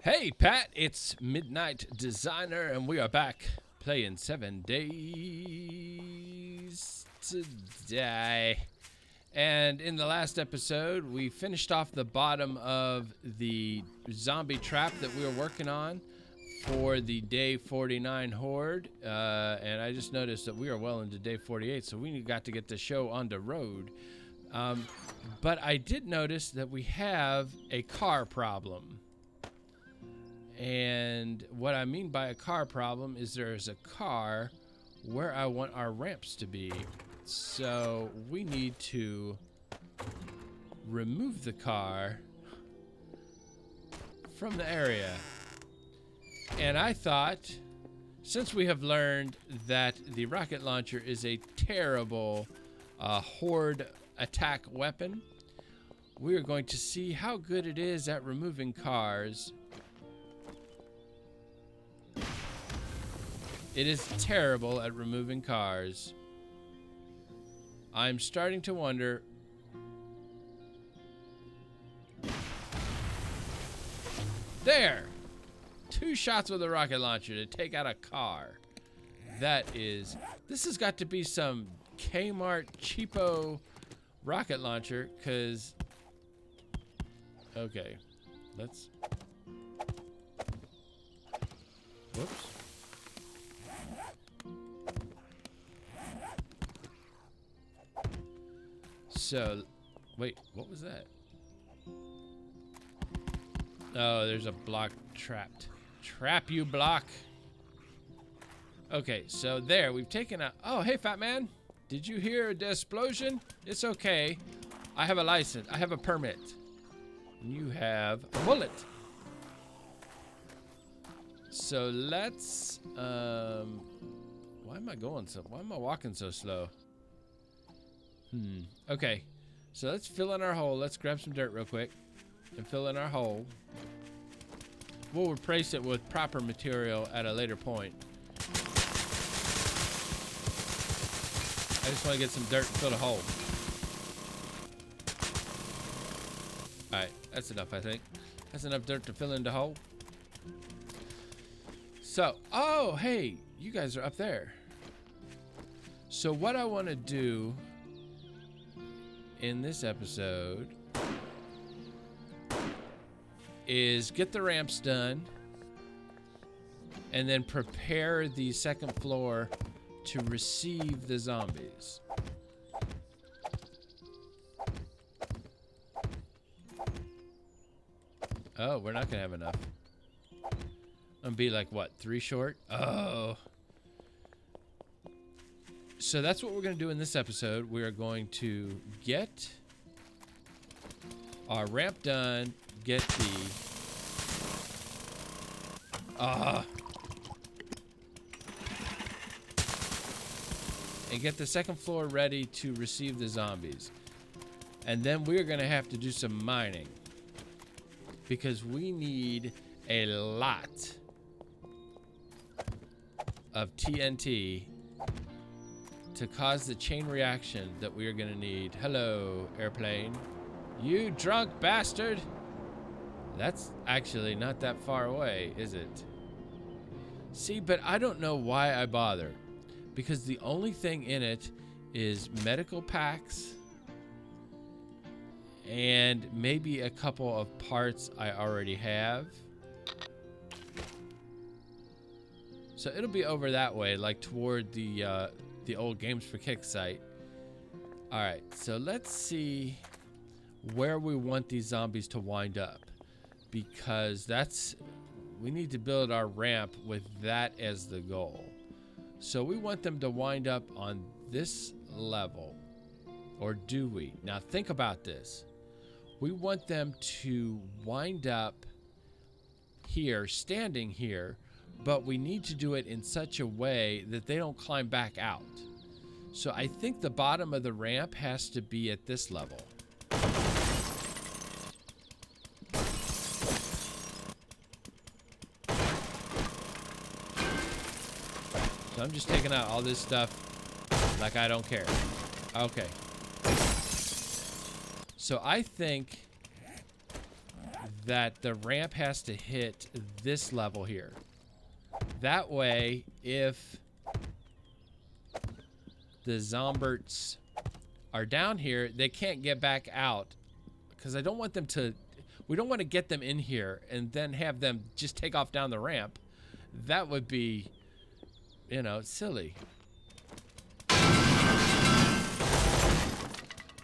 Hey Pat, it's Midnight Designer, and we are back playing 7 Days to Die. And in the last episode, we finished off the bottom of the zombie trap that we were working on for the Day 49 Horde. And I just noticed that we are well into Day 48, so we got to get the show on the road. But I did notice that we have a car problem. And what I mean by a car problem is there's a car where I want our ramps to be. So we need to remove the car from the area. And I thought, since we have learned that the rocket launcher is a terrible horde attack weapon, we are going to see how good it is at removing cars. It is terrible at removing cars. I'm starting to wonder. There! 2 shots with a rocket launcher to take out a car. This has got to be some Kmart cheapo rocket launcher, because... Okay, let's... Whoops. So, wait, what was that? Oh, there's a block trapped. Trap you, block. Okay, so there, we've taken out... Oh, hey, fat man. Did you hear the explosion? It's okay. I have a license. I have a permit. And you have a bullet. So let's... Why am I walking so slow? Okay, so let's fill in our hole. Let's grab some dirt real quick and fill in our hole. We'll replace it with proper material at a later point. I just want to get some dirt and fill the hole. Alright, that's enough, I think. That's enough dirt to fill in the hole. So, oh, hey, you guys are up there. So what I want to do in this episode is get the ramps done and then prepare the second floor to receive the zombies. Oh, we're not gonna have enough. I'm gonna be like, what, 3 short? Oh. So that's what we're going to do in this episode. We are going to get our ramp done, get the... and get the second floor ready to receive the zombies. And then we're going to have to do some mining, because we need a lot of TNT to cause the chain reaction that we are going to need. Hello, airplane. You drunk bastard. That's actually not that far away, is it? See, but I don't know why I bother. Because the only thing in it is medical packs and maybe a couple of parts I already have. So it'll be over that way, like toward the old Games for Kicks site. All right, so let's see where we want these zombies to wind up, because we need to build our ramp with that as the goal. So we want them to wind up on this level, or do we? Now think about this. We want them to wind up here, standing here, but we need to do it in such a way that they don't climb back out. So I think the bottom of the ramp has to be at this level. So I'm just taking out all this stuff like I don't care. Okay. So I think that the ramp has to hit this level here. That way, if the Zomberts are down here, they can't get back out. Because I don't want them to... We don't want to get them in here and then have them just take off down the ramp. That would be, you know, silly.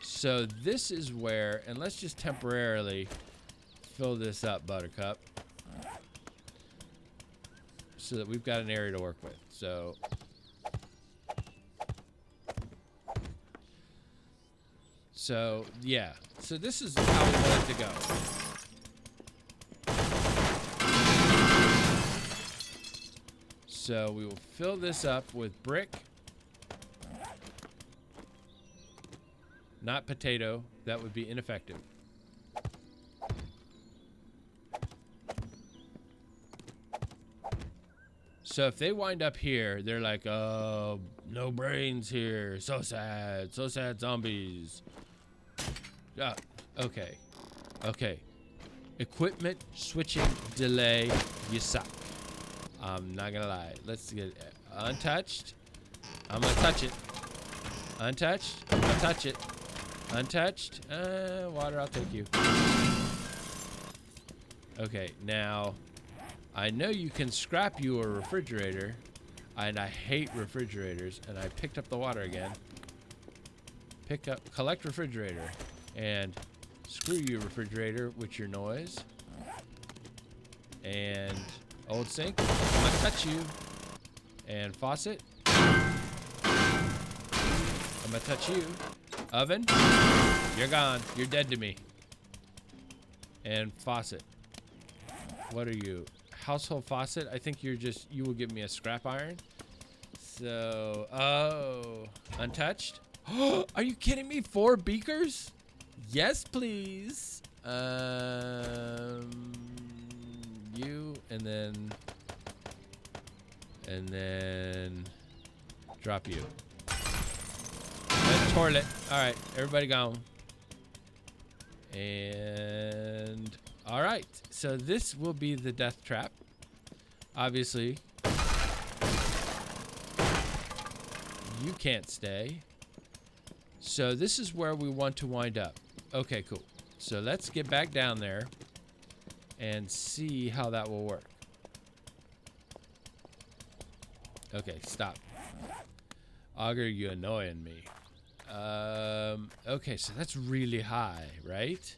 So this is where... And let's just temporarily fill this up, Buttercup. So that we've got an area to work with. So yeah. So this is how we want it to go. So we will fill this up with brick. Not potato. That would be ineffective. So if they wind up here, they're like, oh, no brains here. So sad. So sad zombies. Okay. Okay. Equipment switching delay. You suck. I'm not gonna lie. Let's get it untouched. I'm gonna touch it. Untouched. I'm gonna touch it. Untouched. Water, I'll take you. Okay, now I know you can scrap you a refrigerator, and I hate refrigerators, and I picked up the water again. Collect refrigerator, and screw you refrigerator with your noise. And old sink, I'm gonna touch you. And faucet, I'm gonna touch you. Oven, you're gone. You're dead to me. And faucet, what are you? Household faucet. I think you will give me a scrap iron. So, oh, untouched. Are you kidding me? 4 beakers? Yes, please. You and then drop you. And toilet. All right, everybody gone. And all right, so this will be the death trap. Obviously, you can't stay. So this is where we want to wind up. Okay, cool. So let's get back down there and see how that will work. Okay, stop. Augur, you annoying me. Okay, so that's really high, right?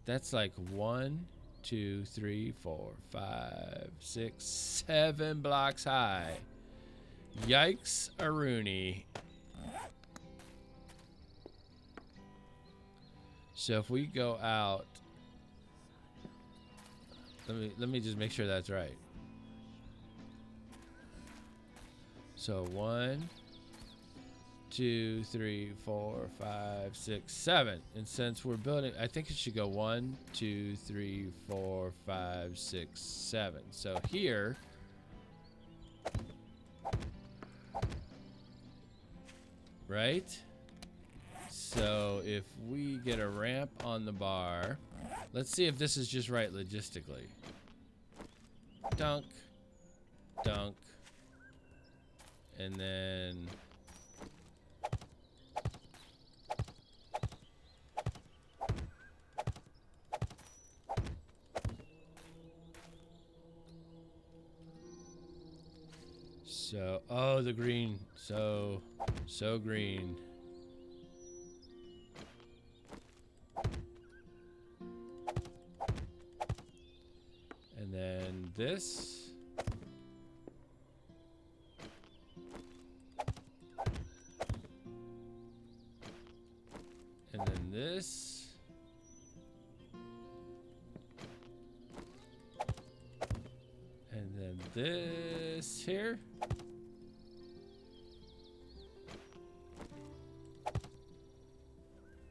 That's like 1, 2, 3, 4, 5, 6, 7 blocks high. Yikes, a Rooney. So if we go out, let me just make sure that's right. So 1, 2, 3, 4, 5, 6, 7. And since we're building, I think it should go 1, 2, 3, 4, 5, 6, 7. So here, right? So if we get a ramp on the bar, let's see if this is just right logistically. Dunk, dunk, and then so, oh, the green, so green. And then this. And then this. And then this here.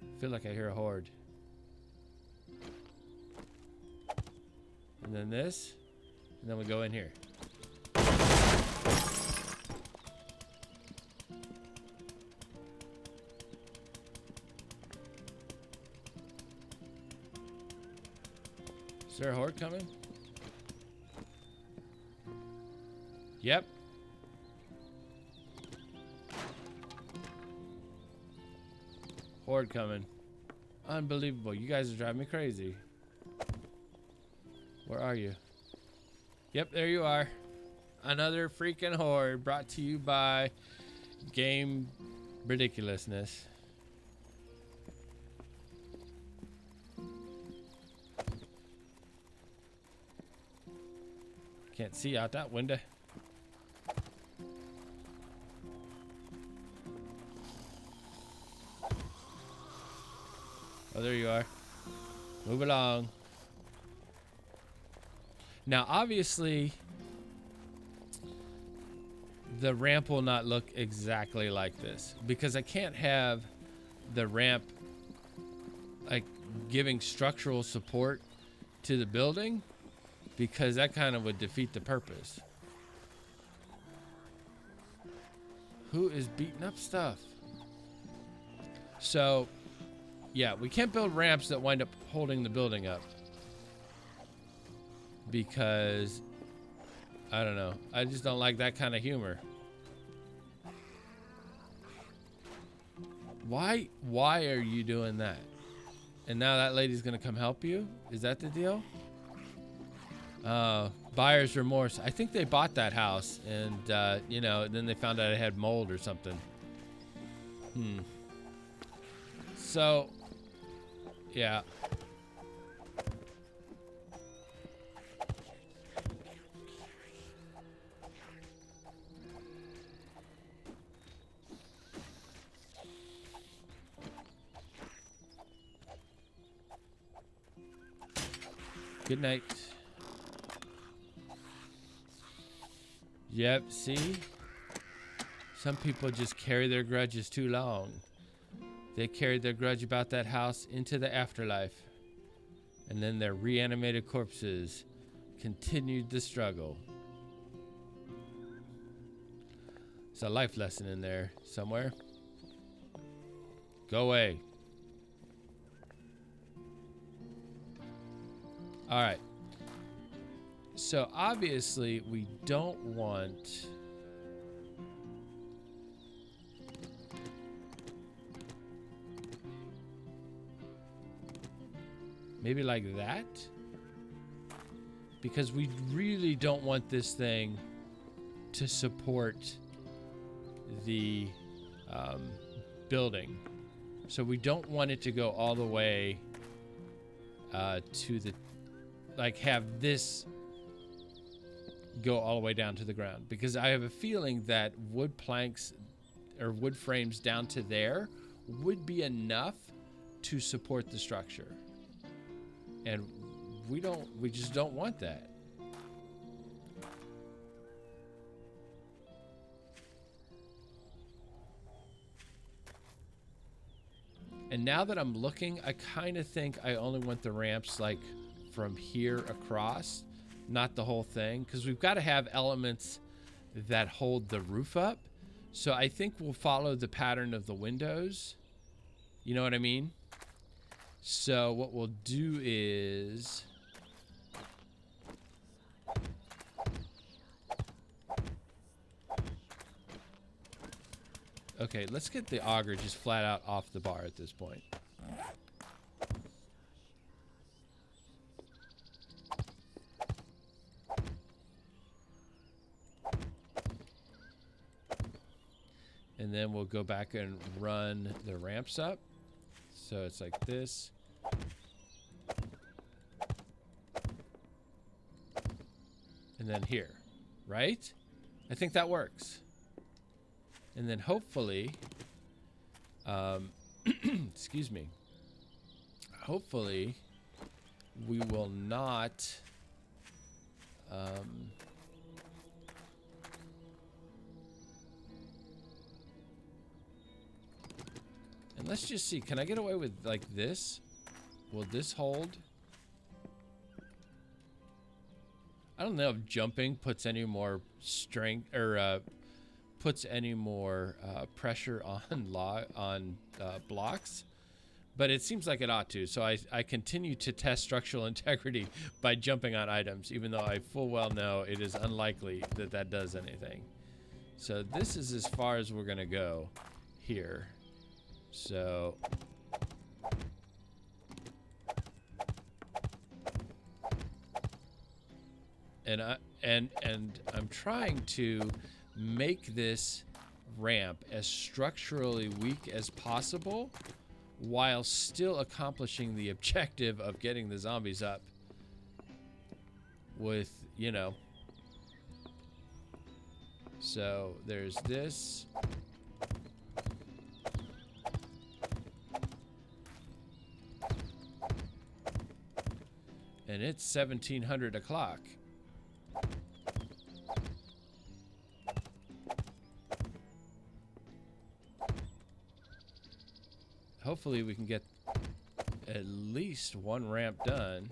I feel like I hear a horde. And then this, and then we go in here. Is there a horde coming? Yep. Horde coming. Unbelievable. You guys are driving me crazy. Where are you? Yep, there you are. Another freaking horde brought to you by Game Ridiculousness. Can't see out that window. Oh, there you are. Move along. Now, obviously, the ramp will not look exactly like this because I can't have the ramp like giving structural support to the building because that kind of would defeat the purpose. Who is beating up stuff? So, yeah, we can't build ramps that wind up holding the building up because I don't know. I just don't like that kind of humor. Why are you doing that? And now that lady's gonna come help you? Is that the deal? Buyer's remorse. I think they bought that house and, you know, then they found out it had mold or something. So, yeah. Good night. Yep, see? Some people just carry their grudges too long. They carried their grudge about that house into the afterlife. And then their reanimated corpses continued the struggle. There's a life lesson in there somewhere. Go away. All right. So obviously we don't want maybe like that, because we really don't want this thing to support the building. So we don't want it to go all the way to the, like have this go all the way down to the ground, because I have a feeling that wood planks or wood frames down to there would be enough to support the structure. And we just don't want that. And now that I'm looking, I kind of think I only want the ramps like from here across, not the whole thing, because we've got to have elements that hold the roof up. So I think we'll follow the pattern of the windows. You know what I mean? So what we'll do is okay, let's get the auger just flat out off the bar at this point. And then we'll go back and run the ramps up. So it's like this. And then here, right? I think that works. And then hopefully, excuse me, hopefully we will not, and let's just see, can I get away with like this? Will this hold? I don't know if jumping puts any more strength or puts any more pressure on blocks, but it seems like it ought to. So I continue to test structural integrity by jumping on items, even though I full well know it is unlikely that that does anything. So this is as far as we're going to go here. So and I'm trying to make this ramp as structurally weak as possible while still accomplishing the objective of getting the zombies up with, you know. So there's this. And it's 1700 o'clock. Hopefully we can get at least one ramp done.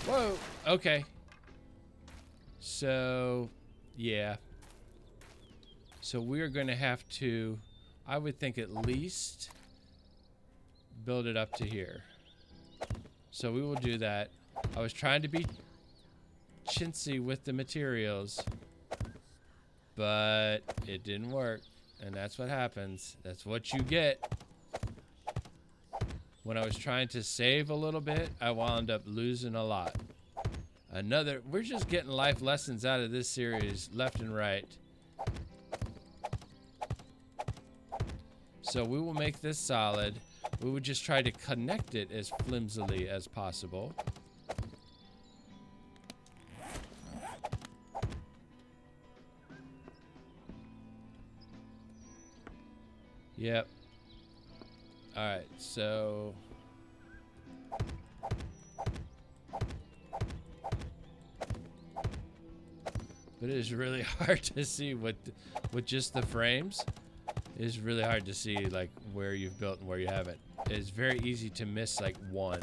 Whoa, okay. So, yeah. So we're going to have to, I would think, at least build it up to here. So we will do that. I was trying to be chintzy with the materials, but it didn't work. And that's what happens. That's what you get. When I was trying to save a little bit, I wound up losing a lot. We're just getting life lessons out of this series left and right. So we will make this solid. We would just try to connect it as flimsily as possible. Yep. All right, so but it is really hard to see with just the frames. It is really hard to see like where you've built and where you haven't. It's very easy to miss like one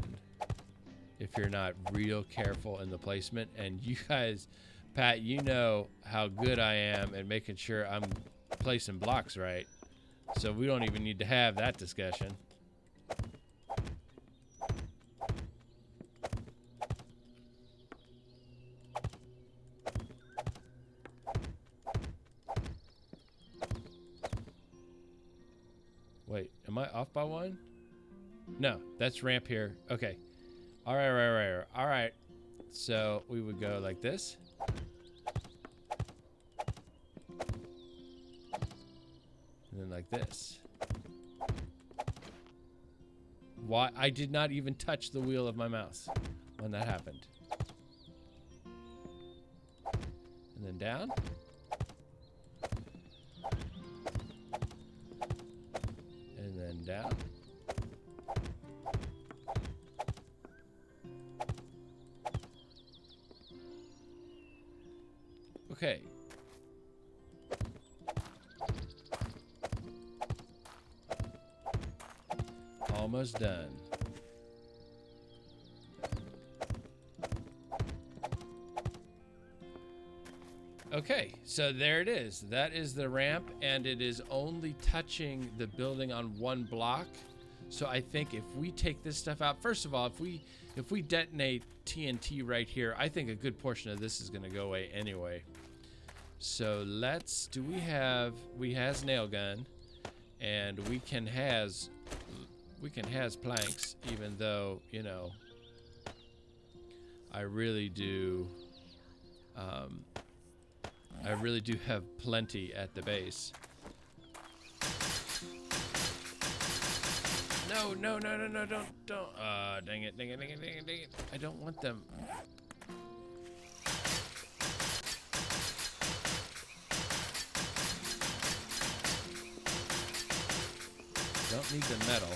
if you're not real careful in the placement. And you guys, Pat, you know how good I am at making sure I'm placing blocks right. So we don't even need to have that discussion. Wait, am I off by one? No, that's ramp here. Okay. All right. All right. So we would go like this. And then like this. Why? I did not even touch the wheel of my mouse when that happened. And then down. And then down. Okay. Almost done. Okay, so there it is. That is the ramp, and it is only touching the building on one block. So I think if we take this stuff out, first of all, if we detonate TNT right here, I think a good portion of this is going to go away anyway. So let's, we has nail gun, and we can has planks, even though, you know, I really do have plenty at the base. No, don't. Dang it. I don't want them. Don't need the metal.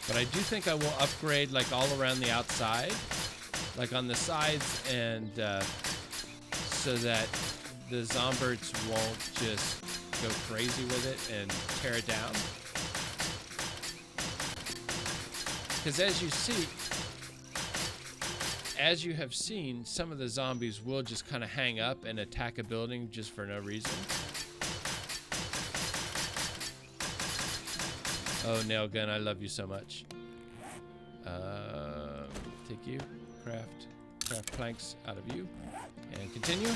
But I do think I will upgrade like all around the outside, like on the sides, and so that the Zomberts won't just go crazy with it and tear it down. Because as you have seen, some of the zombies will just kind of hang up and attack a building just for no reason. Oh, nail gun, I love you so much. Take you, craft planks out of you, and continue.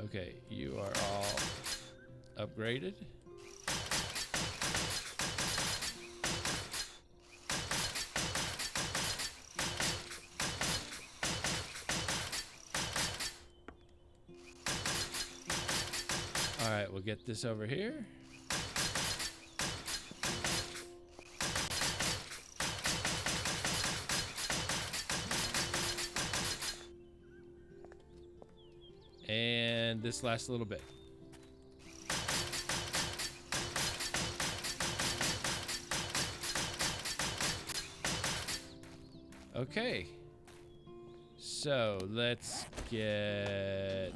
Okay, you are all upgraded. All right, we'll get this over here. And this last little bit. Okay. So let's get,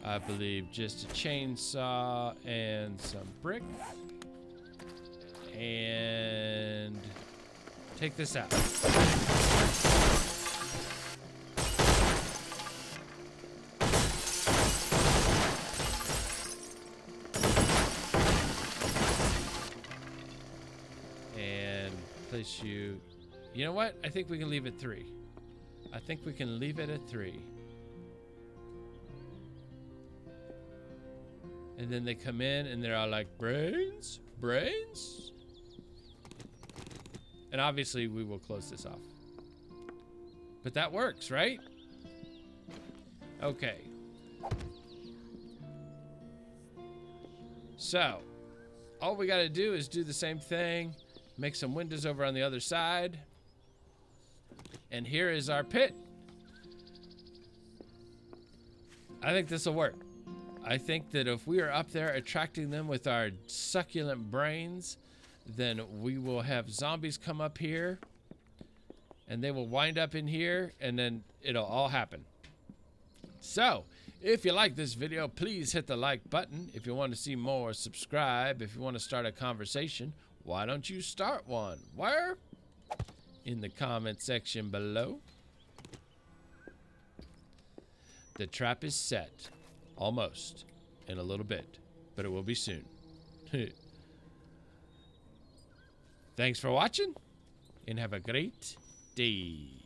I believe, just a chainsaw and some brick. And take this out. And place you. You know what? I think we can leave it 3. I think we can leave it at 3. And then they come in and they're all like, brains? Brains? And obviously we will close this off. But that works, right? Okay. So, all we gotta do is do the same thing. Make some windows over on the other side. And here is our pit. I think this will work. I think that if we are up there attracting them with our succulent brains, then we will have zombies come up here and they will wind up in here and then it'll all happen. So, if you like this video, please hit the like button. If you want to see more, subscribe. If you want to start a conversation, why don't you start one? Where? In the comment section below. The trap is set. Almost. In a little bit. But it will be soon. Thanks for watching. And have a great day.